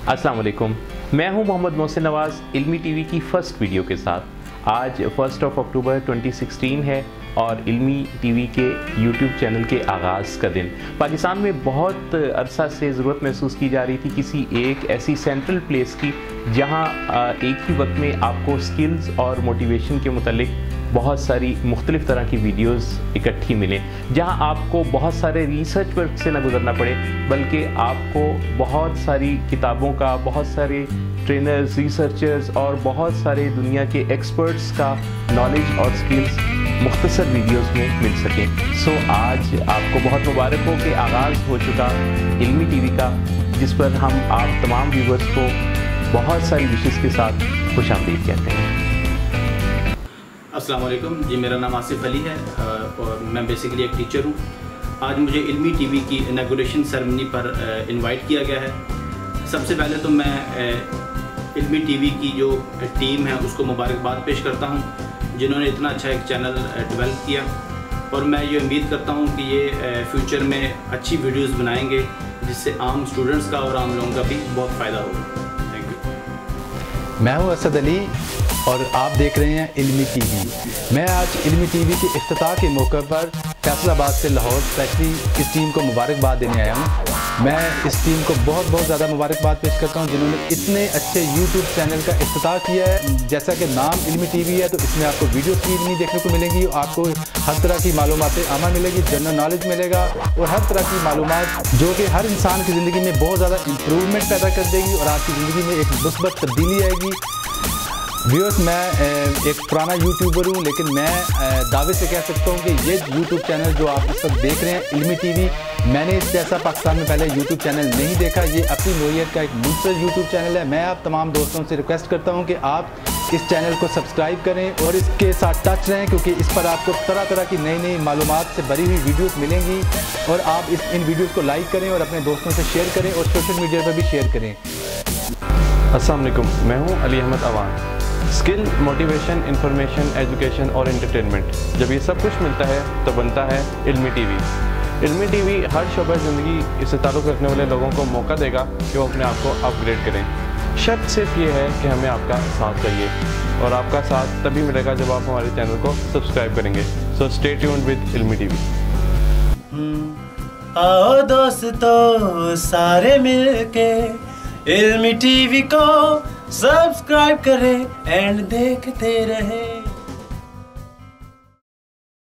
अस्सलाम वालेकुम, मैं हूं मोहम्मद मोहसिन नवाज़ इल्मी टीवी की फ़र्स्ट वीडियो के साथ। आज 1 अक्टूबर 2016 है और इल्मी टीवी के यूट्यूब चैनल के आगाज़ का दिन। पाकिस्तान में बहुत अरसा से ज़रूरत महसूस की जा रही थी किसी एक ऐसी सेंट्रल प्लेस की जहां एक ही वक्त में आपको स्किल्स और मोटिवेशन के मुतालिक बहुत सारी मुख्तलिफ़ तरह की वीडियोस इकट्ठी मिलें, जहां आपको बहुत सारे रिसर्च वर्क से ना गुजरना पड़े बल्कि आपको बहुत सारी किताबों का, बहुत सारे ट्रेनर्स, रिसर्चर्स और बहुत सारे दुनिया के एक्सपर्ट्स का नॉलेज और स्किल्स मुख्तसर वीडियोस में मिल सकें। सो आज आपको बहुत मुबारक हो कि आगाज़ हो चुका इल्मी टीवी का, जिस पर हम आप तमाम व्यूवर्स को बहुत सारी विशेष के साथ खुशामदीद कहते हैं। अस्सलाम वालेकुम जी, मेरा नाम आसिफ अली है और मैं बेसिकली एक टीचर हूँ। आज मुझे इल्मी टीवी की इनॉग्रेशन सेरेमनी पर इनवाइट किया गया है। सबसे पहले तो मैं इल्मी टीवी की जो टीम है उसको मुबारकबाद पेश करता हूँ, जिन्होंने इतना अच्छा एक चैनल डेवलप किया, और मैं ये उम्मीद करता हूँ कि ये फ्यूचर में अच्छी वीडियोस बनाएंगे जिससे आम स्टूडेंट्स का और आम लोगों का भी बहुत फ़ायदा होगा। Thank you. मैं हूँ असद अली और आप देख रहे हैं इल्मी टीवी। मैं आज इल्मी टीवी के इफ्तिताह के मौके पर फैसलाबाद से लाहौर स्पेशली इस टीम को मुबारकबाद देने आया हूँ। मैं इस टीम को बहुत ज़्यादा मुबारकबाद पेश करता हूँ जिन्होंने इतने अच्छे यूट्यूब चैनल का इफ्तिताह किया है। जैसा कि नाम इल्मी टीवी है तो इसमें आपको वीडियोस भी इल्मी देखने को मिलेंगी, आपको हर तरह की मालूमातें आमा मिलेगी, जनरल नॉलेज मिलेगा और हर तरह की मालूमात जो कि हर इंसान की ज़िंदगी में बहुत ज़्यादा इंप्रूवमेंट पैदा कर देगी और आपकी ज़िंदगी में एक मुस्बत तब्दीली आएगी। व्यूअर्स, मैं एक पुराना यूट्यूबर हूँ, लेकिन मैं दावे से कह सकता हूँ कि ये यूट्यूब चैनल जो आप इस वक्त देख रहे हैं इल्मी टीवी, मैंने इस जैसा पाकिस्तान में पहले यूट्यूब चैनल नहीं देखा। ये अपनी नोयत का एक मुनफरिद यूट्यूब चैनल है। मैं आप तमाम दोस्तों से रिक्वेस्ट करता हूँ कि आप इस चैनल को सब्सक्राइब करें और इसके साथ टच रहें, क्योंकि इस पर आपको तरह तरह की नई नई मालूमात से भरी हुई वीडियोस मिलेंगी। और आप इन वीडियोस को लाइक करें और अपने दोस्तों से शेयर करें और सोशल मीडिया पर भी शेयर करें। अस्सलाम वालेकुम, मैं हूँ Ali Ahmed Awan. Skill, motivation, information, education और एंटरटेनमेंट, जब ये सब कुछ मिलता है तो बनता है इल्मी टीवी। इल्मी टीवी हर शोबा ज़िंदगी से ताल्लुक़ रखने वाले लोगों को मौका देगा कि वो अपने आप को अपग्रेड करें। शर्त सिर्फ ये है कि हमें आपका साथ चाहिए, और आपका साथ तभी मिलेगा जब आप हमारे चैनल को सब्सक्राइब करेंगे। So stay tuned with Ilmi TV. आओ दोस्तों सारे मिलके इल्मी टीवी को सब्सक्राइब करें एंड देखते रहें।